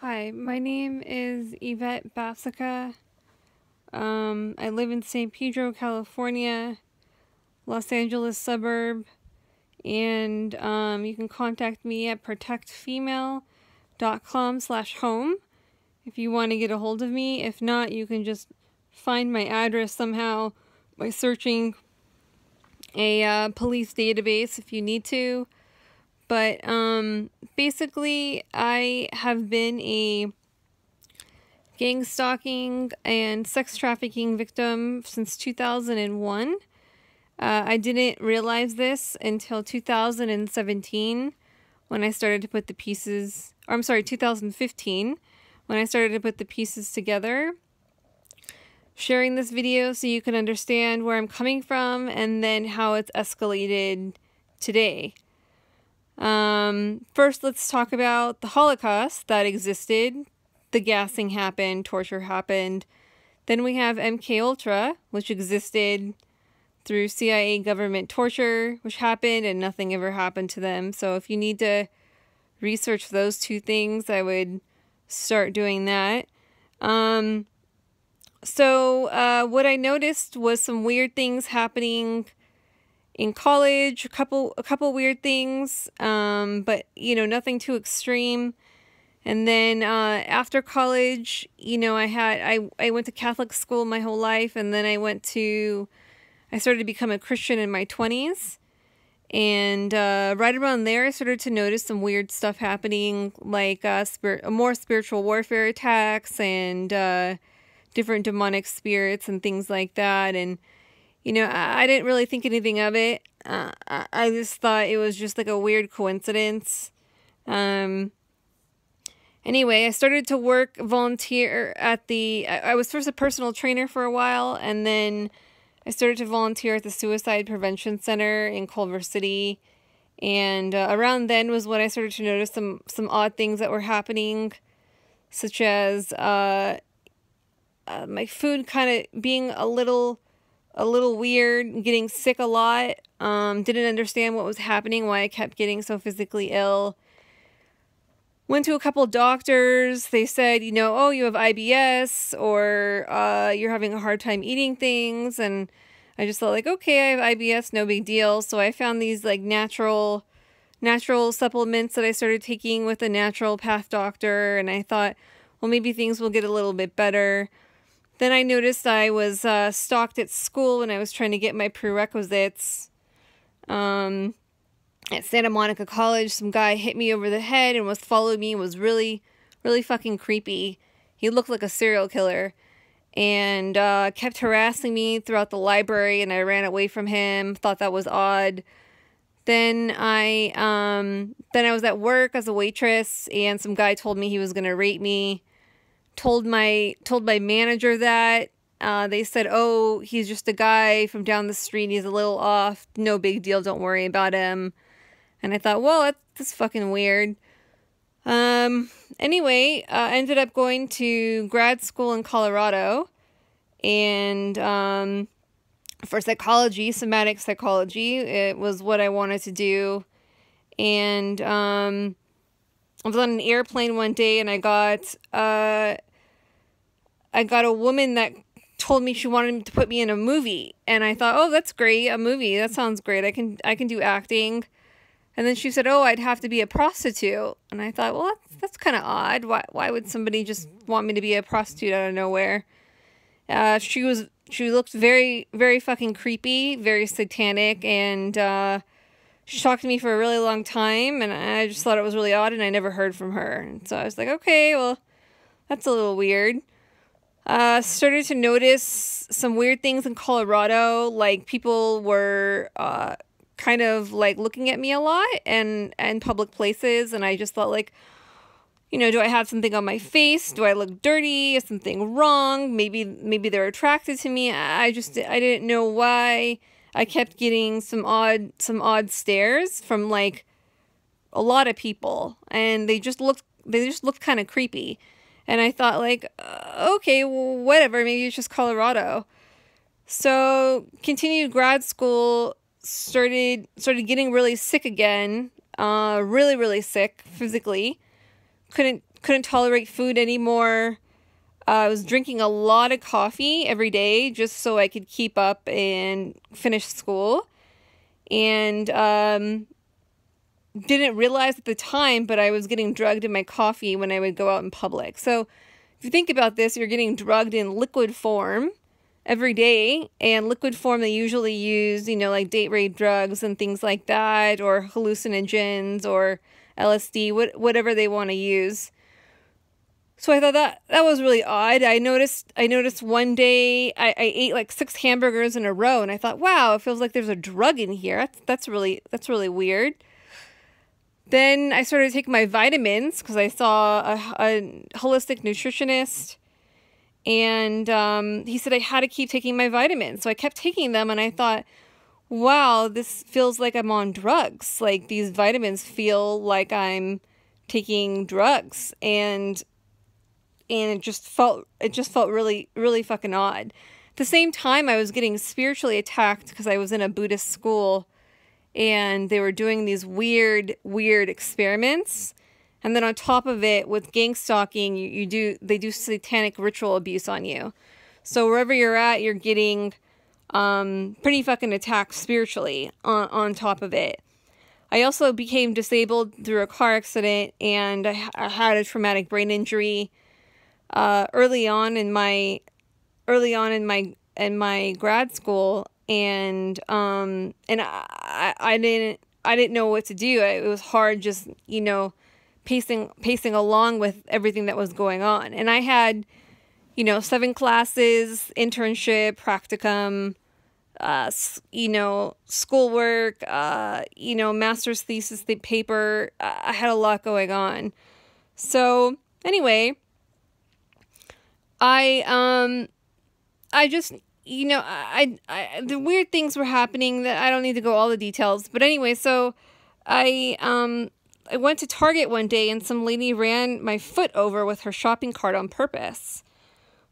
Hi, my name is Yvette Basica. I live in San Pedro, California, Los Angeles suburb, and you can contact me at protectfemale.com/home if you want to get a hold of me. If not, you can just find my address somehow by searching a police database if you need to. But basically, I have been a gang stalking and sex trafficking victim since 2001. I didn't realize this until 2017 when I started to put the pieces, or I'm sorry, 2015 when I started to put the pieces together. Sharing this video so you can understand where I'm coming from and then how it's escalated today. First, let's talk about the Holocaust that existed. The gassing happened, torture happened. Then we have MKUltra, which existed through CIA government torture, which happened and nothing ever happened to them. So if you need to research those two things, I would start doing that. What I noticed was some weird things happening in college, a couple weird things, but nothing too extreme. And then after college, I went to Catholic school my whole life, and then I started to become a Christian in my 20s. And right around there, I started to notice some weird stuff happening, like more spiritual warfare attacks and different demonic spirits and things like that. And I didn't really think anything of it. I just thought it was just like a weird coincidence. Anyway, I started to volunteer at I was first a personal trainer for a while, and then I started to volunteer at the Suicide Prevention Center in Culver City. And around then was when I started to notice some odd things that were happening, such as my food kind of being a little weird, getting sick a lot. Didn't understand what was happening, why I kept getting so physically ill. Went to a couple doctors. They said, oh, you have IBS, or you're having a hard time eating things. And I just thought, like, okay, I have IBS, no big deal. So I found these like natural supplements that I started taking with a naturopath doctor. And I thought, well, maybe things will get a little bit better. Then I noticed I was stalked at school when I was trying to get my prerequisites. At Santa Monica College, some guy hit me over the head and following me, was really, really fucking creepy. He looked like a serial killer and kept harassing me throughout the library, and I ran away from him. Thought that was odd. Then I was at work as a waitress, and some guy told me he was gonna rape me. Told my manager that. They said, oh, he's just a guy from down the street. He's a little off. No big deal. Don't worry about him. And I thought, well, that's fucking weird. Anyway, ended up going to grad school in Colorado. And for psychology, somatic psychology, it was what I wanted to do. And I was on an airplane one day, and I got a woman that told me she wanted to put me in a movie. And I thought, oh, that's great, a movie. That sounds great. I can do acting. And then she said, oh, I'd have to be a prostitute. And I thought, well, that's kind of odd. Why would somebody just want me to be a prostitute out of nowhere? She looked very, very fucking creepy, very satanic, and she talked to me for a really long time, and I just thought it was really odd, and I never heard from her. And so I was like, okay, well, that's a little weird. Started to notice some weird things in Colorado, like people were kind of like looking at me a lot and public places, and I just thought, like, do I have something on my face? Do I look dirty? Is something wrong? Maybe they're attracted to me. I didn't know why. I kept getting some odd stares from like a lot of people, and they just looked kind of creepy. And I thought, like, okay, well, whatever, maybe it's just Colorado. So continued grad school, started getting really sick again, really, really sick physically. Couldn't couldn't tolerate food anymore. I was drinking a lot of coffee every day just so I could keep up and finish school. And didn't realize at the time, but I was getting drugged in my coffee when I would go out in public. So if you think about this, you're getting drugged in liquid form every day. And liquid form, they usually use, like date rape drugs and things like that, or hallucinogens or LSD, whatever they want to use. So I thought that was really odd. I noticed one day I ate like 6 hamburgers in a row, and I thought, wow, it feels like there's a drug in here. That's really weird. Then I started taking my vitamins because I saw a holistic nutritionist, and he said I had to keep taking my vitamins. So I kept taking them, and I thought, wow, this feels like I'm on drugs. Like these vitamins feel like I'm taking drugs, and it just felt really, really fucking odd. At the same time, I was getting spiritually attacked because I was in a Buddhist school, and they were doing these weird experiments. And then on top of it, with gang stalking, they do satanic ritual abuse on you. So wherever you're at, you're getting pretty fucking attacked spiritually on top of it. I also became disabled through a car accident, and I had a traumatic brain injury early on in my grad school, and I didn't know what to do. It was hard just pacing along with everything that was going on. And I had 7 classes, internship, practicum, schoolwork, master's thesis paper. I had a lot going on. So anyway, I just, the weird things were happening that I don't need to go all the details. But anyway, so I went to Target one day, and some lady ran my foot over with her shopping cart on purpose.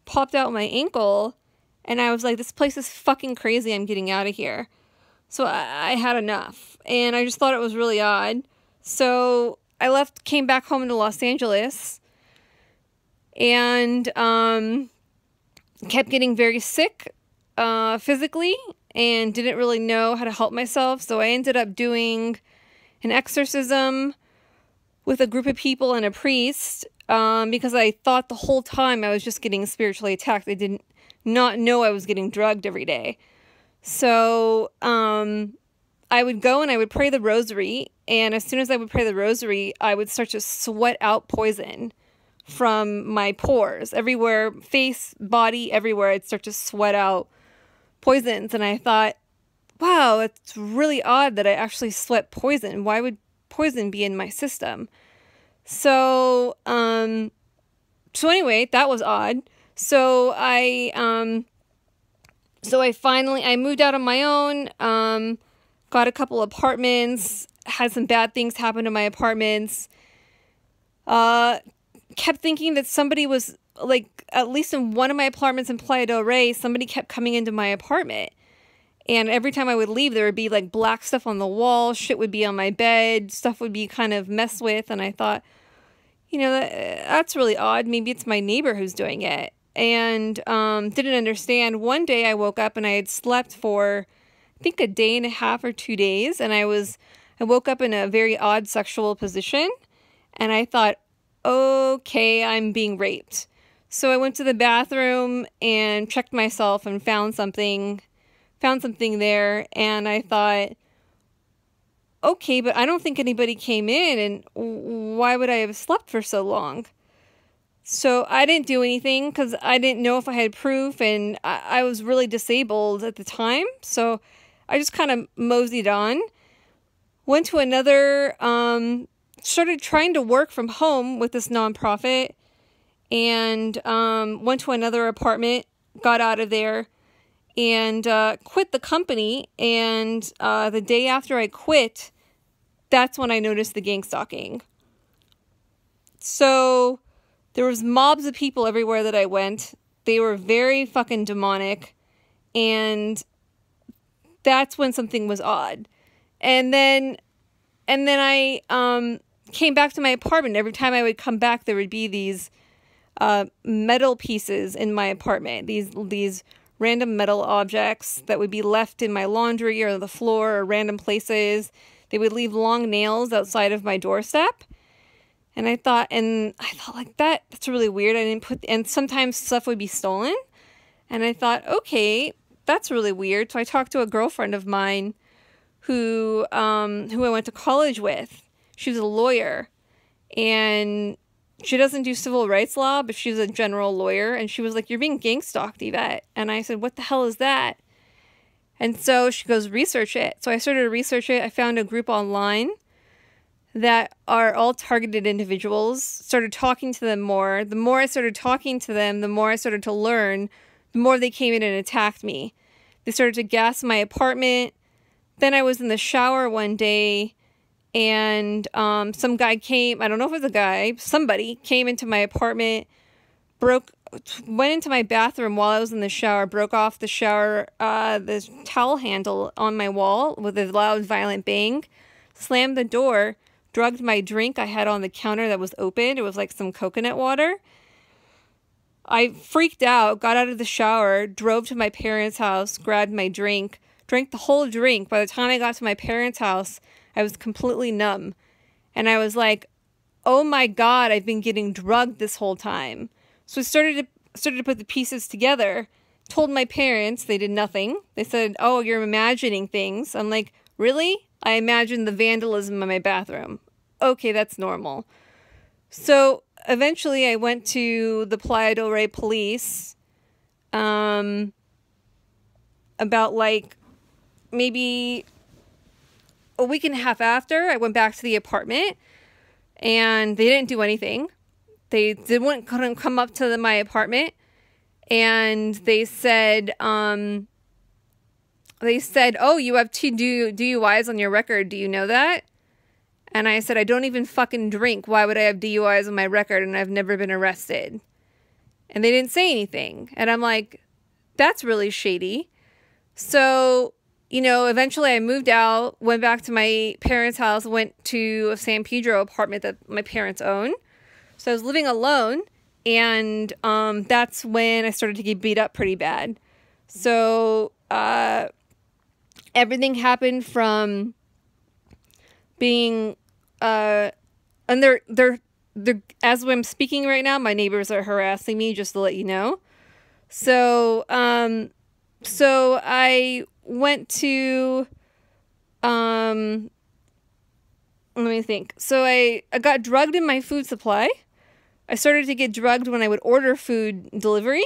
Popped out my ankle, and I was like, this place is fucking crazy. I'm getting out of here. So I had enough, and I just thought it was really odd. So I came back home to Los Angeles, and kept getting very sick physically, and didn't really know how to help myself. So I ended up doing an exorcism with a group of people and a priest, because I thought the whole time I was just getting spiritually attacked. I did not know I was getting drugged every day. So I would go and I would pray the rosary, and as soon as I would pray the rosary, I would start to sweat out poison from my pores everywhere, face, body, everywhere. I'd start to sweat out poisons, and I thought, wow, it's really odd that I actually sweat poison. Why would poison be in my system? So anyway, that was odd. So I moved out on my own, got a couple apartments, had some bad things happen to my apartments, kept thinking that somebody was, like, at least in one of my apartments in Playa del Rey, somebody kept coming into my apartment. And every time I would leave, there would be, like, black stuff on the wall, shit would be on my bed, stuff would be kind of messed with, and I thought, that's really odd. Maybe it's my neighbor who's doing it. And didn't understand. One day I woke up and I had slept for, I think, a day and a half or 2 days, and I woke up in a very odd sexual position, and I thought, okay, I'm being raped. So I went to the bathroom and checked myself and found something there, and I thought, okay, but I don't think anybody came in, and why would I have slept for so long? So I didn't do anything because I didn't know if I had proof, and I was really disabled at the time, so I just kind of moseyed on. Went to another, started trying to work from home with this nonprofit, and went to another apartment, got out of there, and quit the company. And the day after I quit, that's when I noticed the gang stalking. So there was mobs of people everywhere that I went. They were very fucking demonic, and that's when something was odd. And then I came back to my apartment. Every time I would come back, there would be these metal pieces in my apartment. These random metal objects that would be left in my laundry or the floor or random places. They would leave long nails outside of my doorstep. And I thought like that's really weird. And sometimes stuff would be stolen. And I thought, okay, that's really weird. So I talked to a girlfriend of mine who I went to college with. She was a lawyer, and she doesn't do civil rights law, but she's a general lawyer. And she was like, "You're being gang stalked, Yvette." And I said, "What the hell is that?" And so she goes, "Research it." So I started to research it. I found a group online that are all targeted individuals. Started talking to them more. The more I started talking to them, the more I started to learn, the more they came in and attacked me. They started to gas my apartment. Then I was in the shower one day, and some guy came. I don't know if it was a guy. Somebody came into my apartment, went into my bathroom while I was in the shower, broke off the shower, the towel handle on my wall with a loud, violent bang, slammed the door, drugged my drink I had on the counter that was open. It was like some coconut water. I freaked out, got out of the shower, drove to my parents' house, grabbed my drink, drank the whole drink. By the time I got to my parents' house, I was completely numb. And I was like, oh my God, I've been getting drugged this whole time. So I started to put the pieces together, told my parents. They did nothing. They said, "Oh, you're imagining things." I'm like, really? I imagined the vandalism in my bathroom. Okay, that's normal. So eventually I went to the Playa del Rey police about like maybe a week and a half after. I went back to the apartment, and they didn't do anything. They couldn't come up to my apartment, and they said, "Oh, you have 2 DUIs on your record. Do you know that?" And I said, "I don't even fucking drink. Why would I have DUIs on my record? And I've never been arrested." And they didn't say anything. And I'm like, that's really shady. So, eventually I moved out, went back to my parents' house, went to a San Pedro apartment that my parents own. So I was living alone, and that's when I started to get beat up pretty bad. So everything happened from being and they're as I'm speaking right now, my neighbors are harassing me, just to let you know. So so I went to let me think. So I got drugged in my food supply. I started to get drugged when I would order food delivery.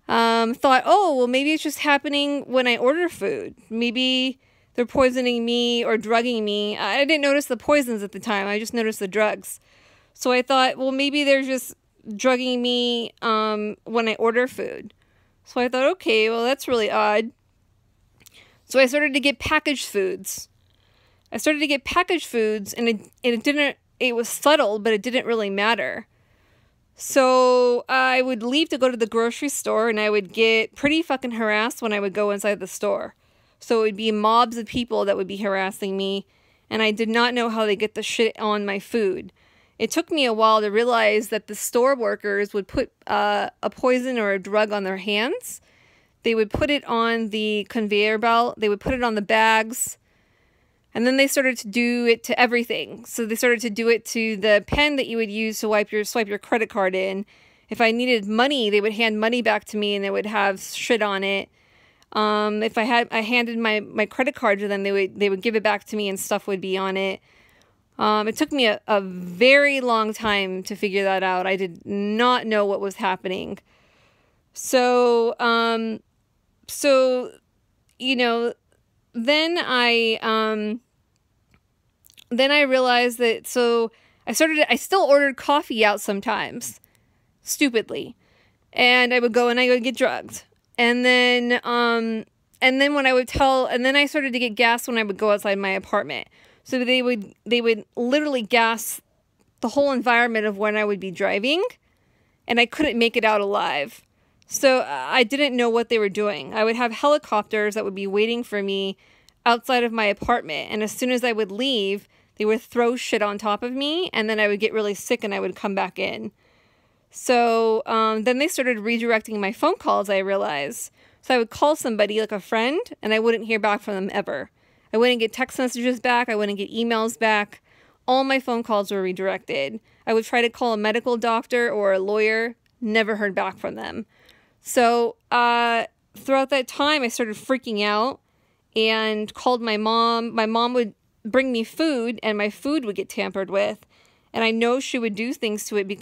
Thought, oh, well, maybe it's just happening when I order food. Maybe they're poisoning me or drugging me. I didn't notice the poisons at the time. I just noticed the drugs. So I thought, well, maybe they're just drugging me when I order food. So I thought, okay, well, that's really odd. So I started to get packaged foods. And it was subtle, but it didn't really matter. So I would leave to go to the grocery store, and I would get pretty fucking harassed when I would go inside the store. So it would be mobs of people that would be harassing me, and I did not know how they get the shit on my food. It took me a while to realize that the store workers would put a poison or a drug on their hands. They would put it on the conveyor belt. They would put it on the bags. And then they started to do it to everything. So they started to do it to the pen that you would use to swipe your credit card in. If I needed money, they would hand money back to me, and it would have shit on it. If I handed my credit card to them, they would give it back to me, and stuff would be on it. It took me a very long time to figure that out. I did not know what was happening. So, then I realized that, so I still ordered coffee out sometimes, stupidly, and I would go and I would get drugged. And then when I started to get gas when I would go outside my apartment. So they would literally gas the whole environment of when I would be driving, and I couldn't make it out alive. So I didn't know what they were doing. I would have helicopters that would be waiting for me outside of my apartment, and as soon as I would leave, They would throw shit on top of me, and then I would get really sick and I would come back in. So then they started redirecting my phone calls, I realized. So I would call somebody, like a friend, and I wouldn't hear back from them ever. I wouldn't get text messages back. I wouldn't get emails back. All my phone calls were redirected. I would try to call a medical doctor or a lawyer. Never heard back from them. So throughout that time, I started freaking out and called my mom. My mom would bring me food, and my food would get tampered with. And I know she would do things to it because